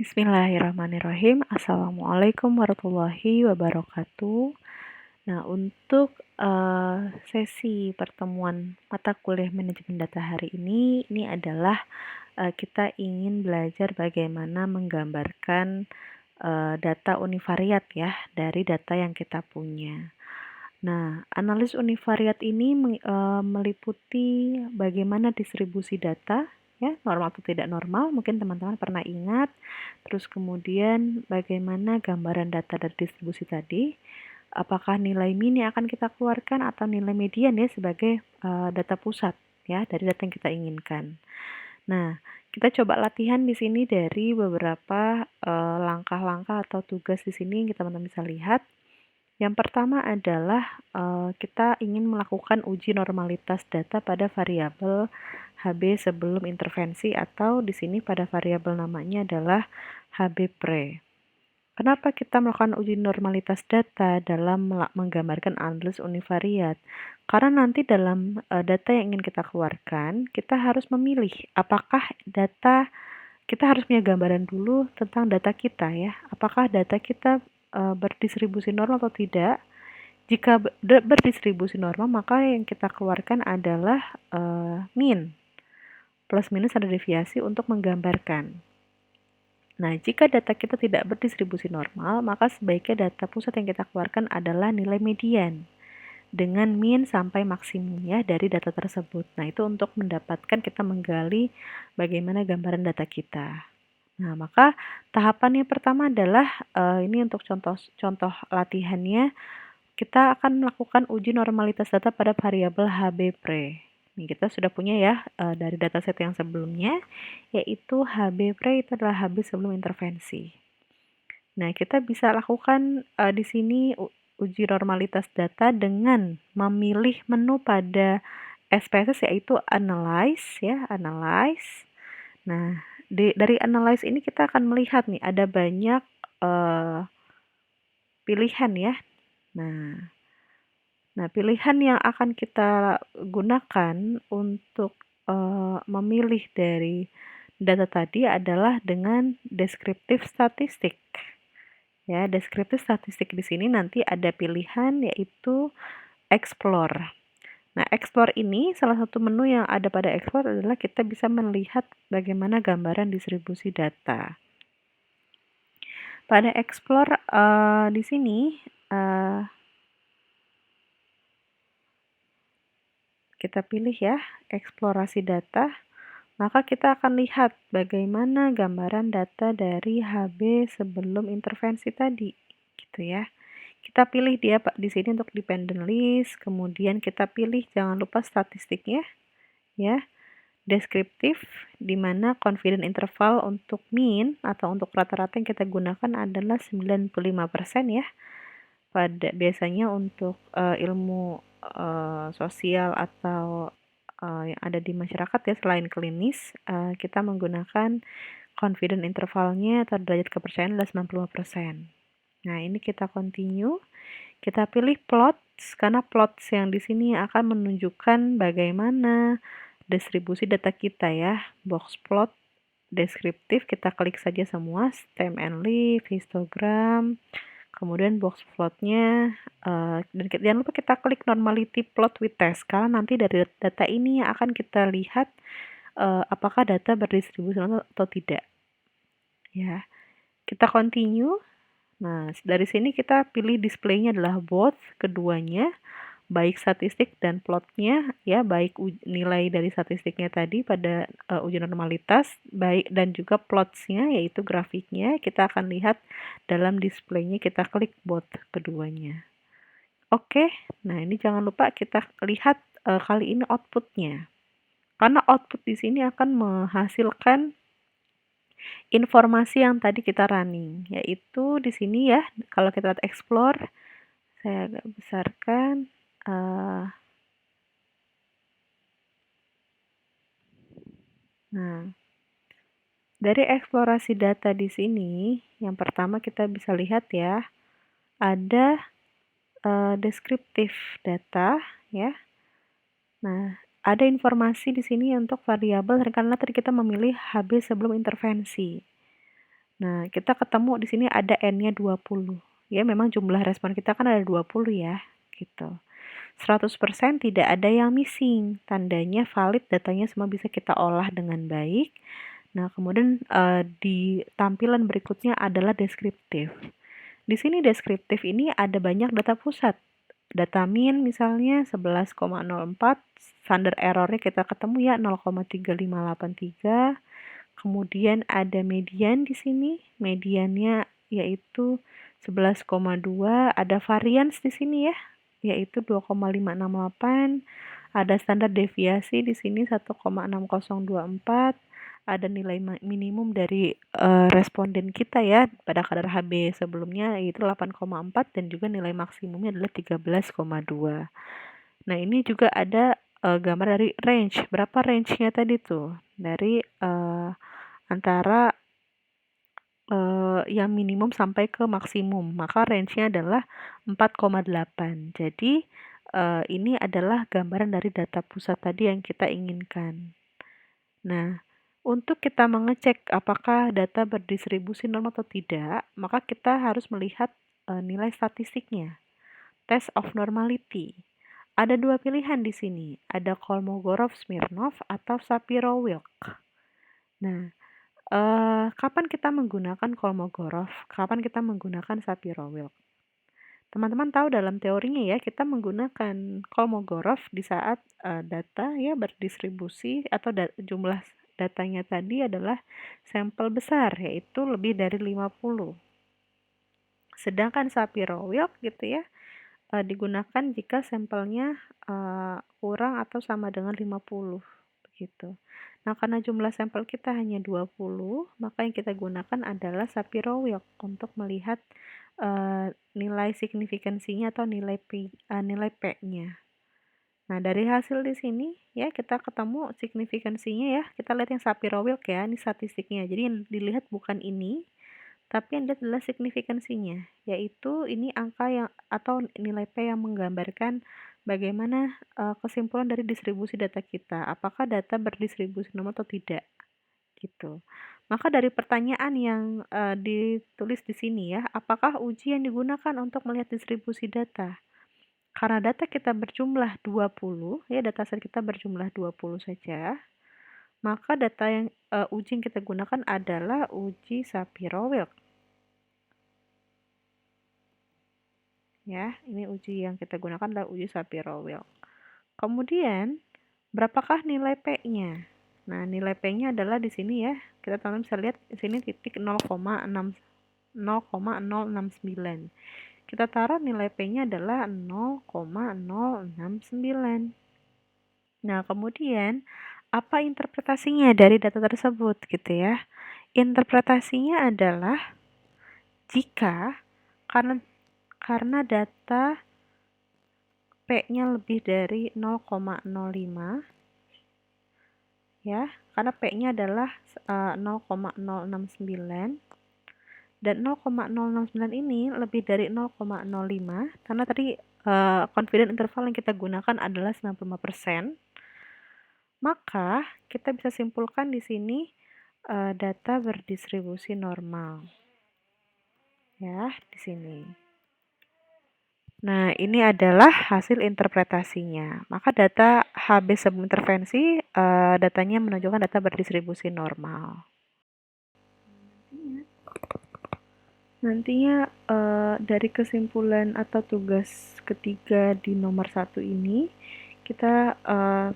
Bismillahirrahmanirrahim. Assalamualaikum warahmatullahi wabarakatuh. Nah, untuk sesi pertemuan mata kuliah manajemen data hari ini adalah kita ingin belajar bagaimana menggambarkan data univariat ya dari data yang kita punya. Nah, analis univariat ini meliputi bagaimana distribusi data, ya, normal atau tidak normal, mungkin teman-teman pernah ingat. Terus kemudian bagaimana gambaran data dari distribusi tadi, apakah nilai min yang akan kita keluarkan atau nilai median ya sebagai data pusat ya dari data yang kita inginkan. Nah, kita coba latihan di sini dari beberapa langkah-langkah atau tugas di sini yang teman-teman bisa lihat. Yang pertama adalah kita ingin melakukan uji normalitas data pada variabel HB sebelum intervensi atau di sini pada variabel namanya adalah HB pre. Kenapa kita melakukan uji normalitas data dalam menggambarkan analis univariat? Karena nanti dalam data yang ingin kita keluarkan, kita harus memilih apakah data kita harus punya gambaran dulu tentang data kita ya. Apakah data kita berdistribusi normal atau tidak? Jika berdistribusi normal, maka yang kita keluarkan adalah min. Plus minus ada deviasi untuk menggambarkan. Nah, jika data kita tidak berdistribusi normal, maka sebaiknya data pusat yang kita keluarkan adalah nilai median dengan min sampai maksimum ya dari data tersebut. Nah, itu untuk mendapatkan kita menggali bagaimana gambaran data kita. Nah, maka tahapan yang pertama adalah ini untuk contoh latihannya, kita akan melakukan uji normalitas data pada variabel HB pre. Ini kita sudah punya ya dari dataset yang sebelumnya, yaitu HB pre itu adalah HB sebelum intervensi. Nah, kita bisa lakukan di sini uji normalitas data dengan memilih menu pada SPSS yaitu analyze ya, analyze. Nah, dari analyze ini kita akan melihat nih ada banyak pilihan ya. Nah, pilihan yang akan kita gunakan untuk memilih dari data tadi adalah dengan deskriptif statistik. Ya, deskriptif statistik di sini nanti ada pilihan yaitu explore. Nah, explore ini salah satu menu yang ada pada explore adalah kita bisa melihat bagaimana gambaran distribusi data. Pada explore di sini kita pilih ya, eksplorasi data, maka kita akan lihat bagaimana gambaran data dari HB sebelum intervensi tadi, gitu ya. Kita pilih dia di sini untuk dependent list, kemudian kita pilih jangan lupa statistiknya, ya, deskriptif, di mana confidence interval untuk mean atau untuk rata-rata yang kita gunakan adalah 95% ya. Biasanya untuk ilmu sosial atau yang ada di masyarakat ya selain klinis, kita menggunakan confidence intervalnya atau derajat kepercayaan adalah 95%. Nah, ini kita continue. Kita pilih plots karena plots yang di sini akan menunjukkan bagaimana distribusi data kita ya. Box plot, deskriptif, kita klik saja semua, stem and leaf, histogram, kemudian box plotnya, dan jangan lupa kita klik normality plot with test, karena nanti dari data ini yang akan kita lihat apakah data berdistribusi atau tidak. Ya, kita continue. Nah, dari sini kita pilih displaynya adalah both, keduanya, baik statistik dan plotnya, ya, baik nilai dari statistiknya tadi pada uji normalitas, baik dan juga plotsnya, yaitu grafiknya, kita akan lihat dalam displaynya, kita klik both keduanya. Oke, nah ini jangan lupa kita lihat kali ini outputnya. Karena output di sini akan menghasilkan informasi yang tadi kita running, yaitu di sini ya, kalau kita lihat explore, saya agak besarkan. Nah, dari eksplorasi data di sini, yang pertama kita bisa lihat ya, ada deskriptif data ya. Nah, ada informasi di sini untuk variabel karena tadi kita memilih HB sebelum intervensi. Nah, kita ketemu di sini ada N-nya 20. Ya, memang jumlah respon kita kan ada 20 ya, gitu. 100% tidak ada yang missing, tandanya valid, datanya semua bisa kita olah dengan baik. Nah, kemudian di tampilan berikutnya adalah deskriptif. Di sini deskriptif ini ada banyak data pusat. Data min misalnya 11,04, standar errornya kita ketemu ya 0,3583. Kemudian ada median di sini, mediannya yaitu 11,2, ada variance di sini ya, yaitu 2,568, ada standar deviasi di sini 1,6024, ada nilai minimum dari responden kita ya pada kadar Hb sebelumnya yaitu 8,4 dan juga nilai maksimumnya adalah 13,2. Nah, ini juga ada gambar dari range. Berapa range-nya tadi tuh? Dari antara yang minimum sampai ke maksimum, maka range-nya adalah 4,8. Jadi, ini adalah gambaran dari data pusat tadi yang kita inginkan. Nah, untuk kita mengecek apakah data berdistribusi normal atau tidak, maka kita harus melihat nilai statistiknya, test of normality. Ada dua pilihan di sini, ada Kolmogorov-Smirnov atau Shapiro-Wilk. Nah, kapan kita menggunakan Kolmogorov? Kapan kita menggunakan Shapiro-Wilk? Teman-teman tahu dalam teorinya ya, kita menggunakan Kolmogorov di saat data ya berdistribusi atau jumlah datanya tadi adalah sampel besar, yaitu lebih dari 50. Sedangkan Shapiro-Wilk gitu ya, digunakan jika sampelnya kurang atau sama dengan 50 begitu. Nah, karena jumlah sampel kita hanya 20, maka yang kita gunakan adalah Shapiro-Wilk untuk melihat nilai signifikansinya atau nilai P-nya. Nah, dari hasil di sini ya kita ketemu signifikansinya ya. Kita lihat yang Shapiro-Wilk ya, ini statistiknya. Jadi yang dilihat bukan ini, tapi yang dilihat adalah signifikansinya, yaitu ini angka yang atau nilai P yang menggambarkan bagaimana kesimpulan dari distribusi data kita, apakah data berdistribusi normal atau tidak, gitu. Maka dari pertanyaan yang ditulis di sini ya, apakah uji yang digunakan untuk melihat distribusi data? Karena data kita berjumlah 20, ya dataset kita berjumlah 20 saja, maka data yang uji yang kita gunakan adalah uji Shapiro-Wilk. Ya, ini uji yang kita gunakan adalah uji Shapiro-Wilk. Kemudian, berapakah nilai P-nya? Nah, nilai P-nya adalah di sini ya. Kita teman-teman bisa lihat di sini titik 0,069. Kita taruh nilai P-nya adalah 0,069. Nah, kemudian apa interpretasinya dari data tersebut gitu ya? Interpretasinya adalah jika karena data P-nya lebih dari 0,05 ya, karena P-nya adalah 0,069 dan 0,069 ini lebih dari 0,05 karena tadi confidence interval yang kita gunakan adalah 95%, maka kita bisa simpulkan di sini data berdistribusi normal. Ya, di sini. Nah, ini adalah hasil interpretasinya. Maka data HB sebelum intervensi, datanya menunjukkan data berdistribusi normal. Nantinya dari kesimpulan atau tugas ketiga di nomor 1 ini, kita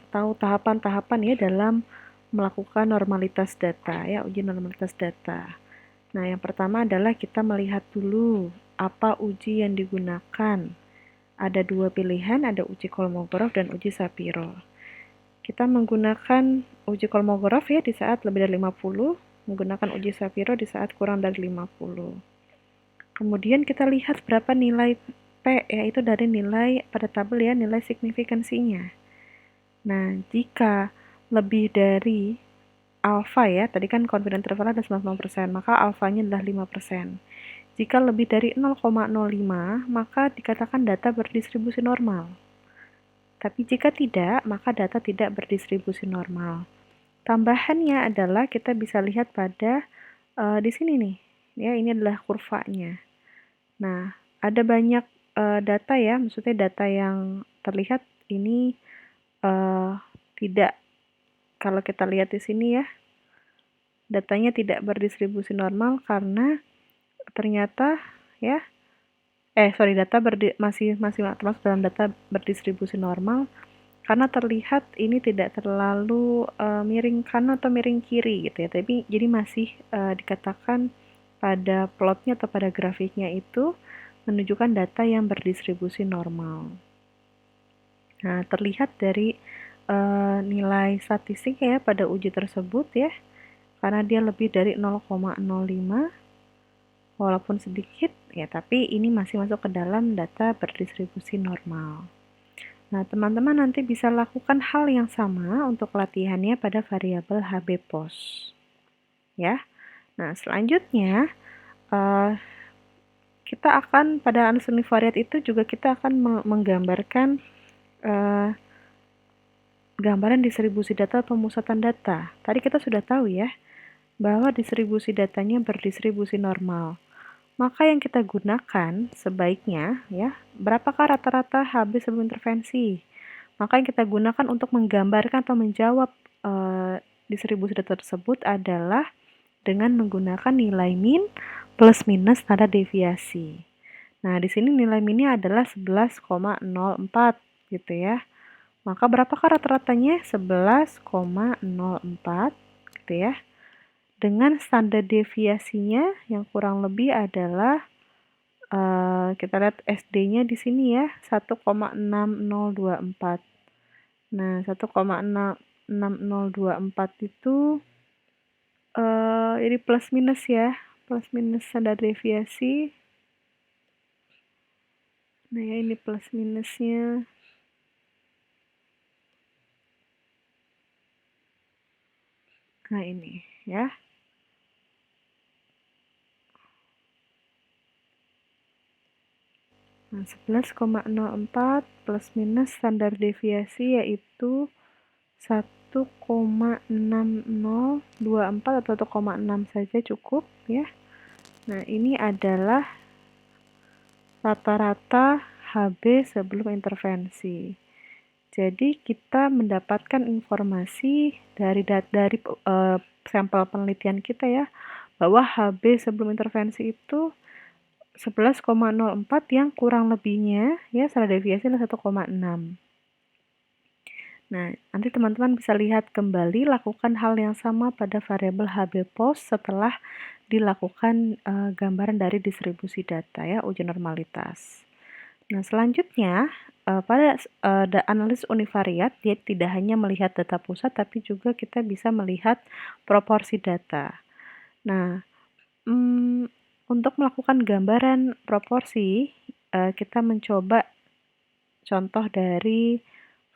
tahu tahapan-tahapan ya dalam melakukan normalitas data, ya uji normalitas data. Nah, yang pertama adalah kita melihat dulu apa uji yang digunakan. Ada dua pilihan, ada uji Kolmogorov dan uji Shapiro. Kita menggunakan uji Kolmogorov ya di saat lebih dari 50, menggunakan uji Shapiro di saat kurang dari 50. Kemudian kita lihat berapa nilai P, yaitu dari nilai pada tabel ya, nilai signifikansinya. Nah, jika lebih dari alfa ya, tadi kan confidence interval ada 90%, maka alfanya adalah 5%. Jika lebih dari 0,05, maka dikatakan data berdistribusi normal. Tapi jika tidak, maka data tidak berdistribusi normal. Tambahannya adalah kita bisa lihat pada di sini nih, Ya, ini adalah kurvanya. Nah, ada banyak data ya, maksudnya data yang terlihat ini eh, tidak, kalau kita lihat di sini ya, datanya tidak berdistribusi normal karena ternyata ya, data masih termasuk dalam data berdistribusi normal karena terlihat ini tidak terlalu miring kanan atau miring kiri gitu ya, tapi jadi masih dikatakan pada plotnya atau pada grafiknya itu menunjukkan data yang berdistribusi normal. Nah, terlihat dari nilai statistik ya pada uji tersebut ya, karena dia lebih dari 0,05, walaupun sedikit ya, tapi ini masih masuk ke dalam data berdistribusi normal. Nah, teman-teman nanti bisa lakukan hal yang sama untuk latihannya pada variabel HB pos. Ya. Nah, selanjutnya kita akan pada analis univariat itu juga kita akan menggambarkan gambaran distribusi data atau pemusatan data. Tadi kita sudah tahu ya bahwa distribusi datanya berdistribusi normal. Maka yang kita gunakan sebaiknya ya, berapakah rata-rata HB sebelum intervensi? Maka yang kita gunakan untuk menggambarkan atau menjawab distribusi data tersebut adalah dengan menggunakan nilai min plus minus standar deviasi. Nah, di sini nilai minnya adalah 11,04 gitu ya. Maka berapakah rata-ratanya? 11,04 gitu ya. Dengan standar deviasinya yang kurang lebih adalah kita lihat SD-nya di sini ya, 1,6024. Nah, 1,6024 itu ini plus minus ya, plus minus standar deviasi. Nah, ya ini plus minusnya. Nah, ini ya. Nah, 11,04 plus minus standar deviasi yaitu 1,6024 atau 1,6 saja cukup ya. Nah, ini adalah rata-rata HB sebelum intervensi. Jadi kita mendapatkan informasi dari sampel penelitian kita ya, bahwa HB sebelum intervensi itu 11,04 yang kurang lebihnya ya standar deviasi adalah 1,6. Nah, nanti teman-teman bisa lihat kembali lakukan hal yang sama pada variabel HB pos setelah dilakukan gambaran dari distribusi data ya, uji normalitas. Nah, selanjutnya pada analis univariat dia tidak hanya melihat data pusat tapi juga kita bisa melihat proporsi data. Nah, untuk melakukan gambaran proporsi kita mencoba contoh dari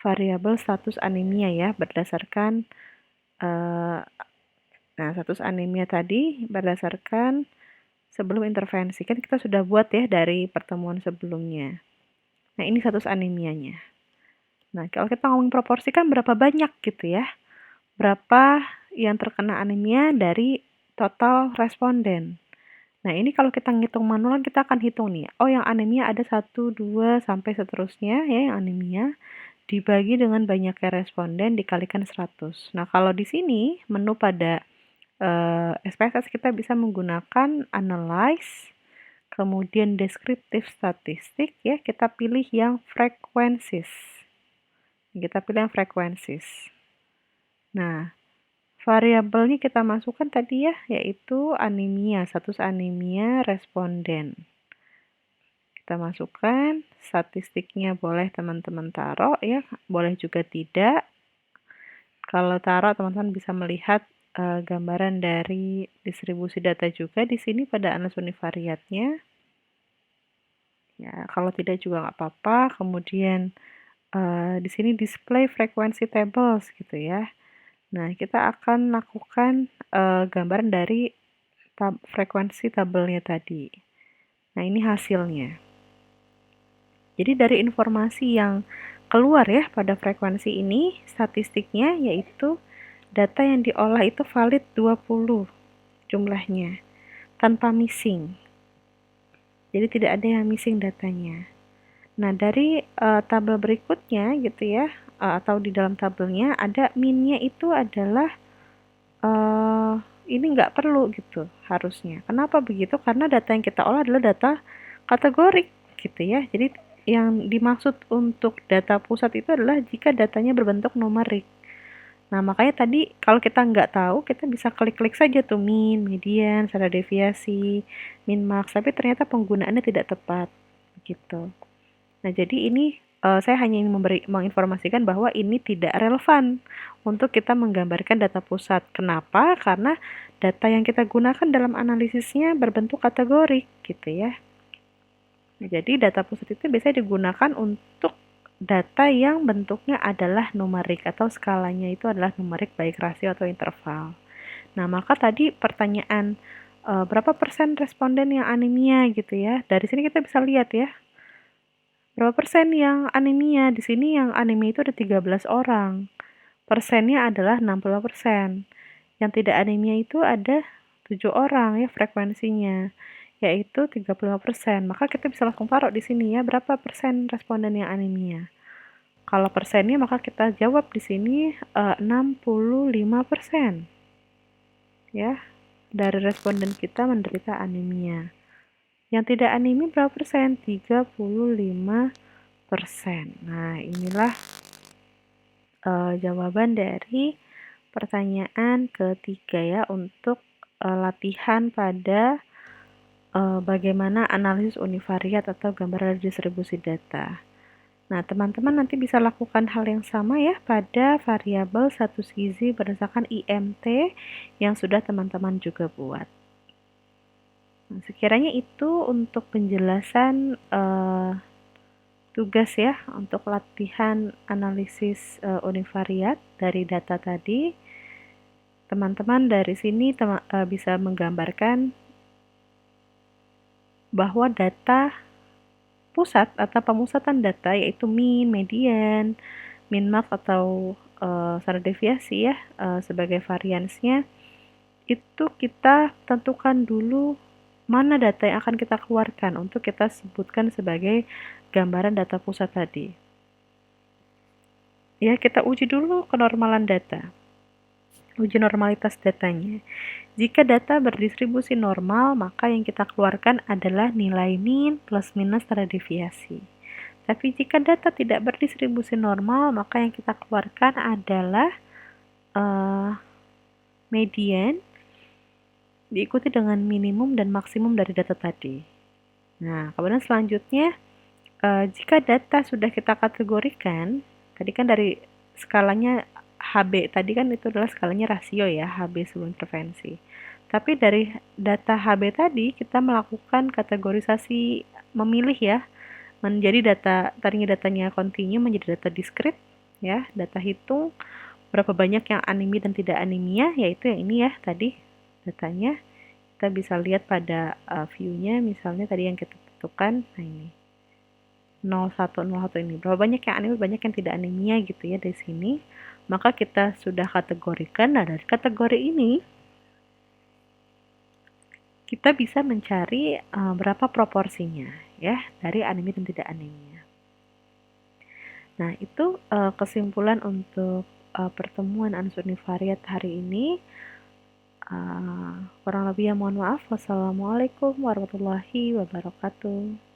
variabel status anemia ya berdasarkan status anemia tadi berdasarkan sebelum intervensi. Kan kita sudah buat ya dari pertemuan sebelumnya. Nah, ini status anemianya. Nah, kalau kita ngomongin proporsi kan berapa banyak gitu ya. Berapa yang terkena anemia dari total responden. Nah, ini kalau kita ngitung manual kita akan hitung nih. Oh, yang anemia ada 1, 2, sampai seterusnya ya yang anemia. Dibagi dengan banyaknya responden dikalikan 100. Nah, kalau di sini menu pada SPSS kita bisa menggunakan analyze, kemudian deskriptif statistik ya, kita pilih yang frekuensis. Nah, variabelnya kita masukkan tadi ya, yaitu anemia, status anemia responden. Kita masukkan, statistiknya boleh teman-teman taruh ya, boleh juga tidak. Kalau taruh teman-teman bisa melihat gambaran dari distribusi data juga di sini pada analis univariatnya. Ya, kalau tidak juga nggak apa-apa. Kemudian di sini display frequency tables gitu ya. Nah, kita akan lakukan gambaran dari frekuensi tabelnya tadi. Nah, ini hasilnya. Jadi dari informasi yang keluar ya pada frekuensi ini, statistiknya yaitu data yang diolah itu valid 20 jumlahnya. tanpa missing. Jadi tidak ada yang missing datanya. Nah, dari tabel berikutnya gitu ya, atau di dalam tabelnya ada minnya itu adalah ini nggak perlu gitu harusnya. Kenapa begitu? Karena data yang kita olah adalah data kategorik gitu ya. Jadi yang dimaksud untuk data pusat itu adalah jika datanya berbentuk numerik. Nah, makanya tadi kalau kita nggak tahu, kita bisa klik-klik saja tuh min, median, standar deviasi, min max, tapi ternyata penggunaannya tidak tepat gitu. Nah, jadi ini saya hanya ingin menginformasikan bahwa ini tidak relevan untuk kita menggambarkan data pusat. Kenapa? Karena data yang kita gunakan dalam analisisnya berbentuk kategorik gitu ya. Nah, jadi data pusat itu biasanya digunakan untuk data yang bentuknya adalah numerik atau skalanya itu adalah numerik baik rasio atau interval. Nah, maka tadi pertanyaan berapa persen responden yang anemia gitu ya. Dari sini kita bisa lihat ya. Berapa persen yang anemia? Di sini yang anemia itu ada 13 orang. Persennya adalah 60%. Yang tidak anemia itu ada 7 orang ya frekuensinya, yaitu 35%. Maka kita bisa langsung taruh di sini ya, berapa persen responden yang anemia. Kalau persennya maka kita jawab di sini 65%. Ya, dari responden kita menderita anemia. Yang tidak anemia berapa persen? 35%. Nah, inilah jawaban dari pertanyaan ketiga ya untuk latihan pada bagaimana analisis univariat atau gambaran distribusi data. Nah, teman-teman nanti bisa lakukan hal yang sama ya pada variabel status gizi berdasarkan IMT yang sudah teman-teman juga buat. Nah, sekiranya itu untuk penjelasan tugas ya untuk latihan analisis univariat dari data tadi. Teman-teman dari sini bisa menggambarkan bahwa data pusat atau pemusatan data yaitu min, median, min max atau standar deviasi ya sebagai variansnya, itu kita tentukan dulu mana data yang akan kita keluarkan untuk kita sebutkan sebagai gambaran data pusat tadi. Ya, kita uji dulu kenormalan data. Uji normalitas datanya. Jika data berdistribusi normal, maka yang kita keluarkan adalah nilai min plus minus standar deviasi. Tapi jika data tidak berdistribusi normal, maka yang kita keluarkan adalah median diikuti dengan minimum dan maksimum dari data tadi. Nah, kemudian selanjutnya, jika data sudah kita kategorikan, tadi kan dari skalanya HB, tadi kan itu adalah skalanya rasio ya, HB sebelum intervensi. Tapi dari data HB tadi, kita melakukan kategorisasi memilih ya, menjadi tadinya datanya kontinu menjadi data diskrit, ya, data hitung, berapa banyak yang anemia dan tidak anemia, yaitu yang ini ya, tadi datanya. Kita bisa lihat pada view-nya, misalnya tadi yang kita tentukan, nah ini. 0101 ini berapa banyak yang anemia, banyak yang tidak anemia gitu ya dari sini. Maka kita sudah kategorikan. Nah, dari kategori ini kita bisa mencari berapa proporsinya ya dari anemia dan tidak anemia. Nah, itu kesimpulan untuk pertemuan analisis univariat hari ini. Kurang lebih ya mohon maaf. Wassalamualaikum warahmatullahi wabarakatuh.